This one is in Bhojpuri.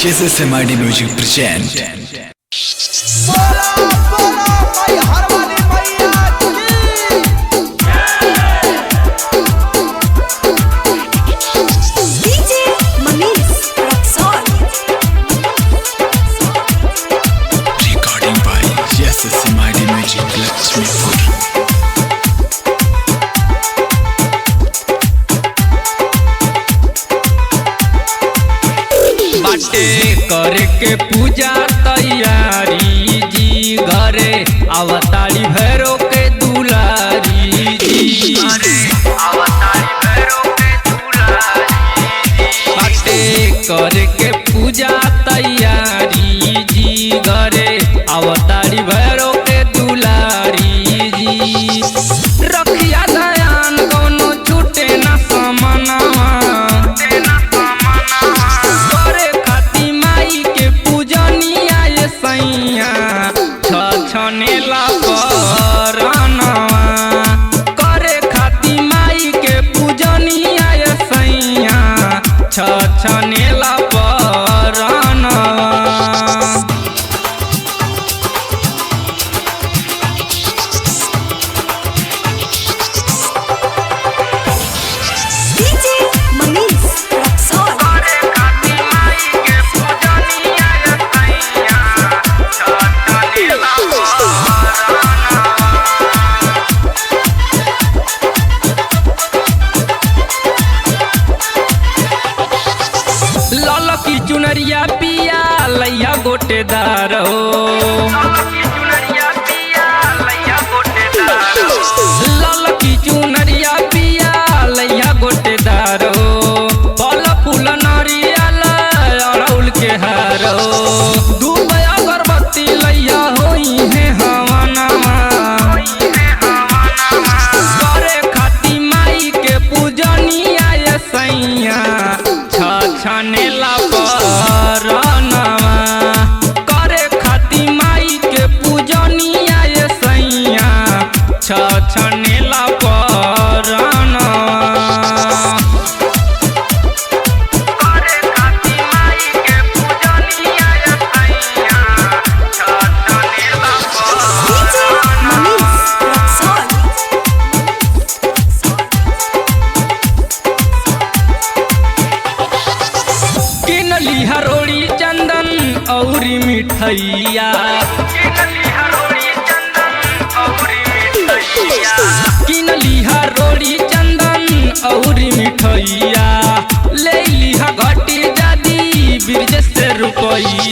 SMID Music present recording by SMID Music Lakshmipur। बाटे करे के पूजा तैयारी जी घरे अवतारी भैरो के दुलारी जी अवतारी भैरो के दुलारी बाटे करे के पूजा तैयारी जी घरे अवतारी भैरो के दुलारी जी रखिया दयान कोनो छूटे न समनवा छनेला परनवा करे खाती माई के पूजनिया ये सैया छनेला परनवा। की चुनरिया पिया लैया गोटेदार हो लाल की चुनरिया पिया लैया गोटेदार हो फल फूल नरियल अड़उल के हार हो धूप अगरबत्ती लैया होई है हवनवा करे खाती माई के पूजनिया ये सैया छनेला परनवा करे खाती माई के पूजनिया ये सैया छनेला परनवा करे खाती माई के पूजनिया ये सैया छनेला हरोड़ी चंदन औरी मिठैया किनली हरोड़ी चंदन औरी मिठैया ले लिहा घटी जादी ब्रिज से रुपैया।